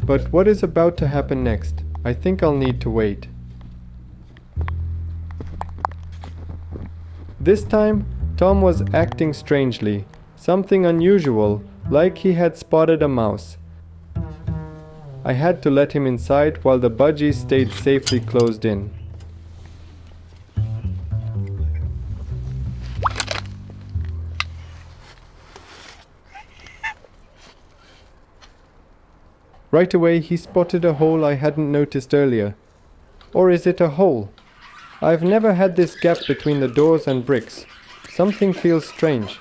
But what is about to happen next? I think I'll need to wait. This time, Tom was acting strangely, something unusual, like he had spotted a mouse. I had to let him inside while the budgies stayed safely closed in. Right away he spotted a hole I hadn't noticed earlier. Or is it a hole? I've never had this gap between the doors and bricks. Something feels strange.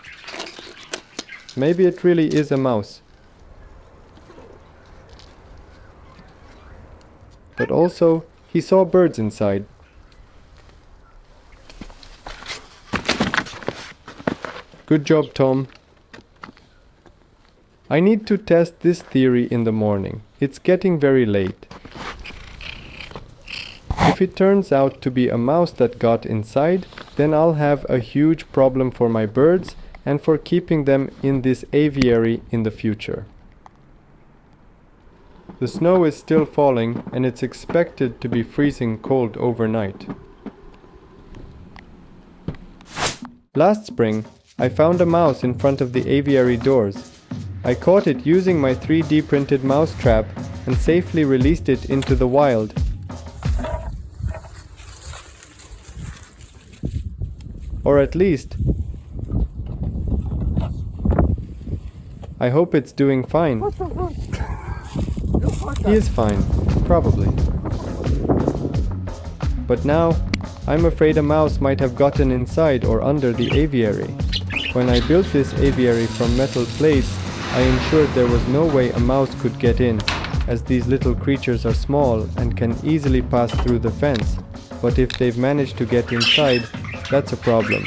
Maybe it really is a mouse. But also, he saw birds inside. Good job, Tom. I need to test this theory in the morning. It's getting very late. If it turns out to be a mouse that got inside, then I'll have a huge problem for my birds and for keeping them in this aviary in the future. The snow is still falling and it's expected to be freezing cold overnight. Last spring, I found a mouse in front of the aviary doors. I caught it using my 3D printed mouse trap and safely released it into the wild. Or at least, I hope it's doing fine. He is fine, probably. But now, I'm afraid a mouse might have gotten inside or under the aviary. When I built this aviary from metal plates, I ensured there was no way a mouse could get in, as these little creatures are small and can easily pass through the fence. But if they've managed to get inside, that's a problem.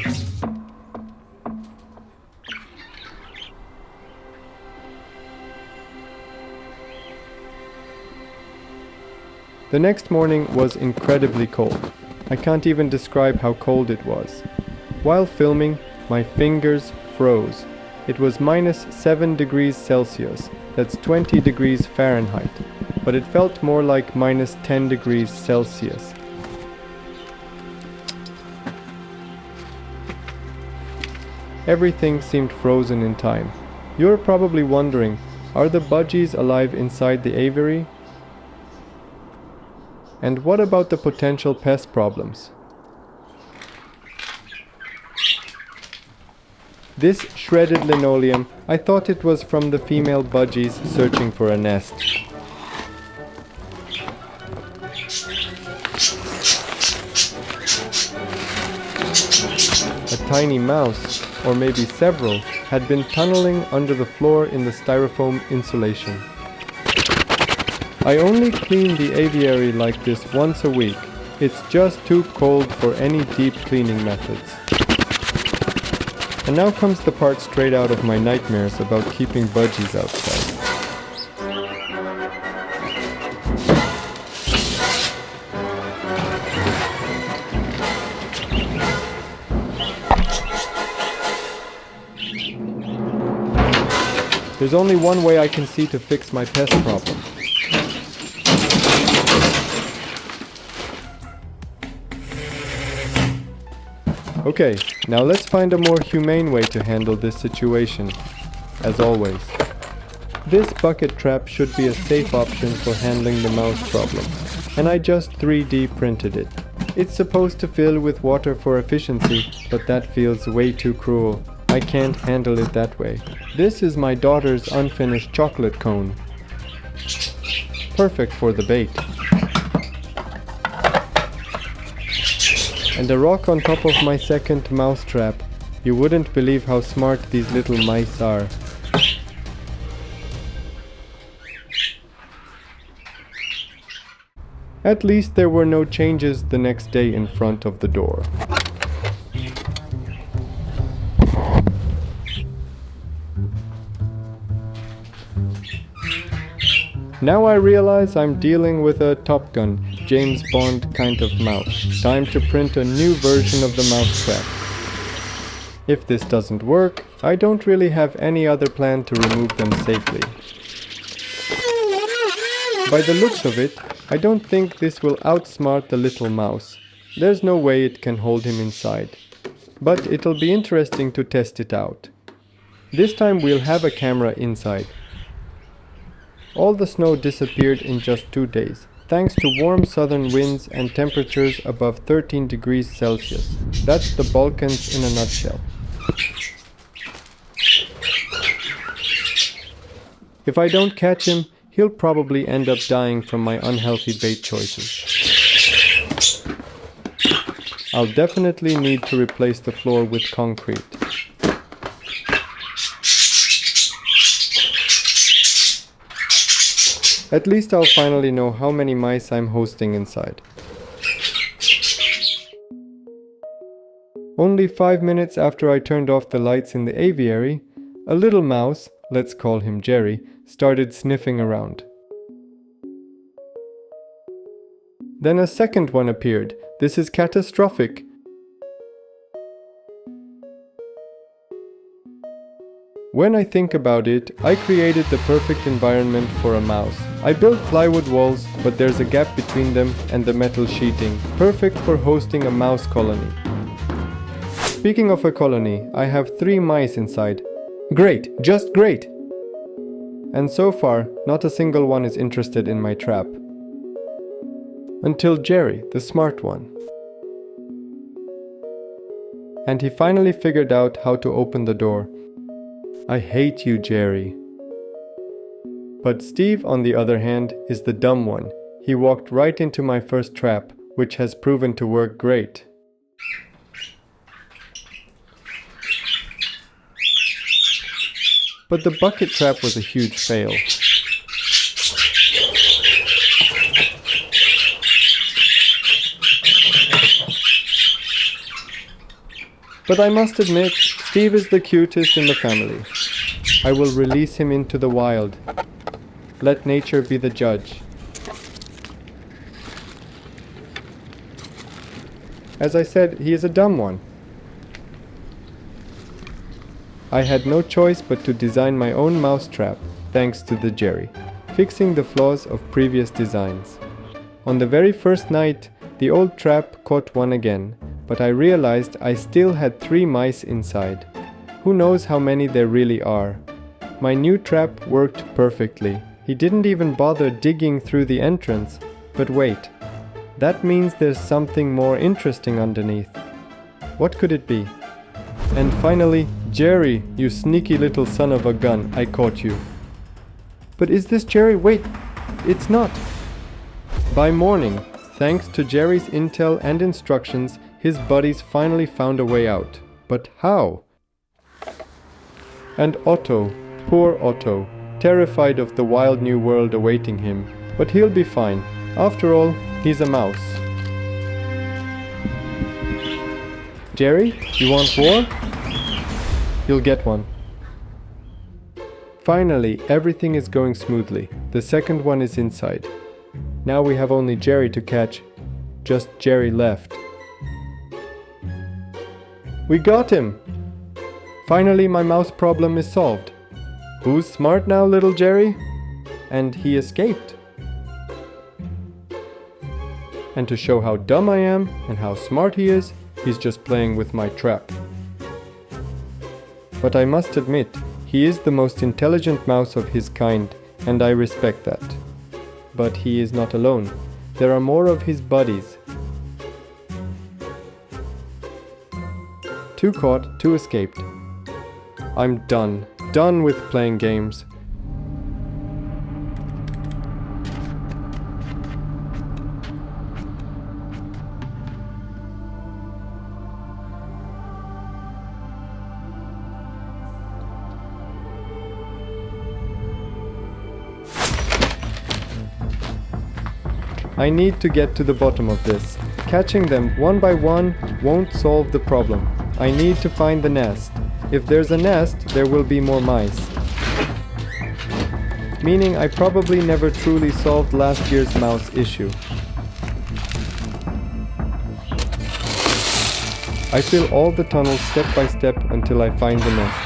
The next morning was incredibly cold. I can't even describe how cold it was. While filming, my fingers froze. It was -7 degrees Celsius, that's 20 degrees Fahrenheit, but it felt more like -10 degrees Celsius. Everything seemed frozen in time. You're probably wondering, are the budgies alive inside the aviary? And what about the potential pest problems? This shredded linoleum, I thought it was from the female budgies searching for a nest. A tiny mouse, or maybe several, had been tunneling under the floor in the styrofoam insulation. I only clean the aviary like this once a week. It's just too cold for any deep cleaning methods. And now comes the part straight out of my nightmares about keeping budgies outside. There's only one way I can see to fix my pest problem. Okay, now let's find a more humane way to handle this situation, as always. This bucket trap should be a safe option for handling the mouse problem, and I just 3D printed it. It's supposed to fill with water for efficiency, but that feels way too cruel. I can't handle it that way. This is my daughter's unfinished chocolate cone. Perfect for the bait. And a rock on top of my second mouse trap. You wouldn't believe how smart these little mice are. At least there were no changes the next day in front of the door. Now I realize I'm dealing with a Top Gun, James Bond kind of mouse. Time to print a new version of the mousetrap. If this doesn't work, I don't really have any other plan to remove them safely. By the looks of it, I don't think this will outsmart the little mouse. There's no way it can hold him inside. But it'll be interesting to test it out. This time we'll have a camera inside. All the snow disappeared in just 2 days, thanks to warm southern winds and temperatures above 13 degrees Celsius. That's the Balkans in a nutshell. If I don't catch him, he'll probably end up dying from my unhealthy bait choices. I'll definitely need to replace the floor with concrete. At least I'll finally know how many mice I'm hosting inside. Only 5 minutes after I turned off the lights in the aviary, a little mouse, let's call him Jerry, started sniffing around. Then a second one appeared. This is catastrophic. When I think about it, I created the perfect environment for a mouse. I built plywood walls, but there's a gap between them and the metal sheeting, perfect for hosting a mouse colony. Speaking of a colony, I have 3 mice inside. Great, just great! And so far, not a single one is interested in my trap. Until Jerry, the smart one. And he finally figured out how to open the door. I hate you, Jerry. But Steve, on the other hand, is the dumb one. He walked right into my first trap, which has proven to work great. But the bucket trap was a huge fail. But I must admit, Steve is the cutest in the family. I will release him into the wild. Let nature be the judge. As I said, he is a dumb one. I had no choice but to design my own mouse trap, thanks to the Jerry, fixing the flaws of previous designs. On the very first night, the old trap caught one again, but I realized I still had 3 mice inside. Who knows how many there really are. My new trap worked perfectly. He didn't even bother digging through the entrance. But wait, that means there's something more interesting underneath. What could it be? And finally, Jerry, you sneaky little son of a gun, I caught you. But is this Jerry? Wait, it's not. By morning, thanks to Jerry's intel and instructions, his buddies finally found a way out. But how? And Otto, poor Otto, terrified of the wild new world awaiting him. But he'll be fine. After all, he's a mouse. Jerry, you want war? You'll get one. Finally, everything is going smoothly. The second one is inside. Now we have only Jerry to catch. Just Jerry left. We got him! Finally, my mouse problem is solved. Who's smart now, little Jerry? And he escaped. And to show how dumb I am and how smart he is, he's just playing with my trap. But I must admit, he is the most intelligent mouse of his kind, and I respect that. But he is not alone. There are more of his buddies. 2 caught, 2 escaped. I'm done with playing games. I need to get to the bottom of this. Catching them one by one won't solve the problem. I need to find the nest. If there's a nest, there will be more mice. Meaning I probably never truly solved last year's mouse issue. I fill all the tunnels step by step until I find the nest.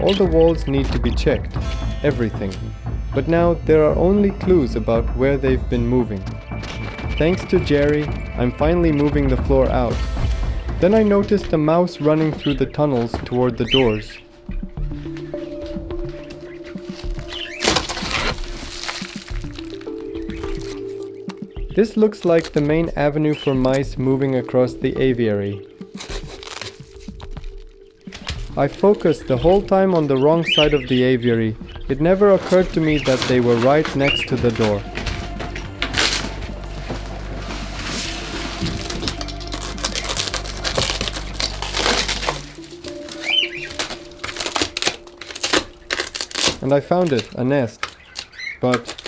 All the walls need to be checked, everything. But now there are only clues about where they've been moving. Thanks to Jerry, I'm finally moving the floor out. Then I noticed a mouse running through the tunnels toward the doors. This looks like the main avenue for mice moving across the aviary. I focused the whole time on the wrong side of the aviary. It never occurred to me that they were right next to the door. And I found it, a nest. But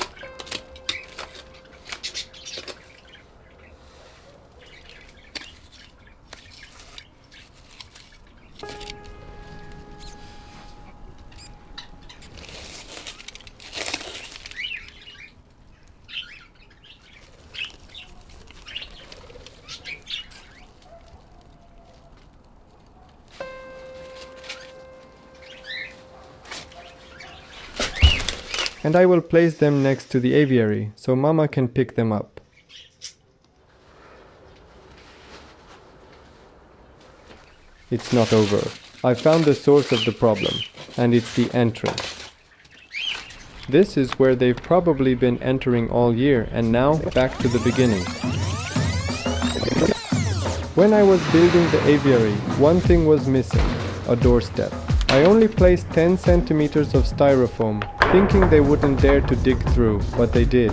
and I will place them next to the aviary, so Mama can pick them up. It's not over. I found the source of the problem, and it's the entrance. This is where they've probably been entering all year, and now back to the beginning. When I was building the aviary, one thing was missing, a doorstep. I only placed 10 centimeters of styrofoam, thinking they wouldn't dare to dig through, but they did.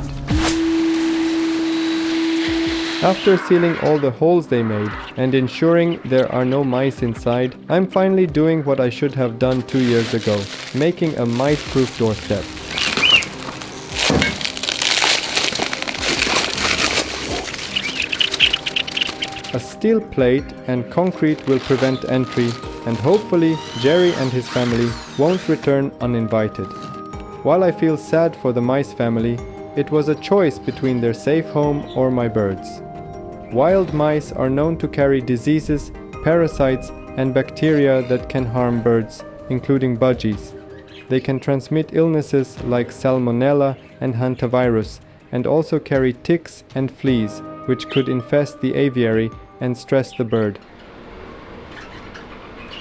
After sealing all the holes they made and ensuring there are no mice inside, I'm finally doing what I should have done 2 years ago, making a mice-proof doorstep. A steel plate and concrete will prevent entry, and hopefully Jerry and his family won't return uninvited. While I feel sad for the mice family, it was a choice between their safe home or my birds. Wild mice are known to carry diseases, parasites, and bacteria that can harm birds, including budgies. They can transmit illnesses like salmonella and hantavirus, and also carry ticks and fleas, which could infest the aviary and stress the bird.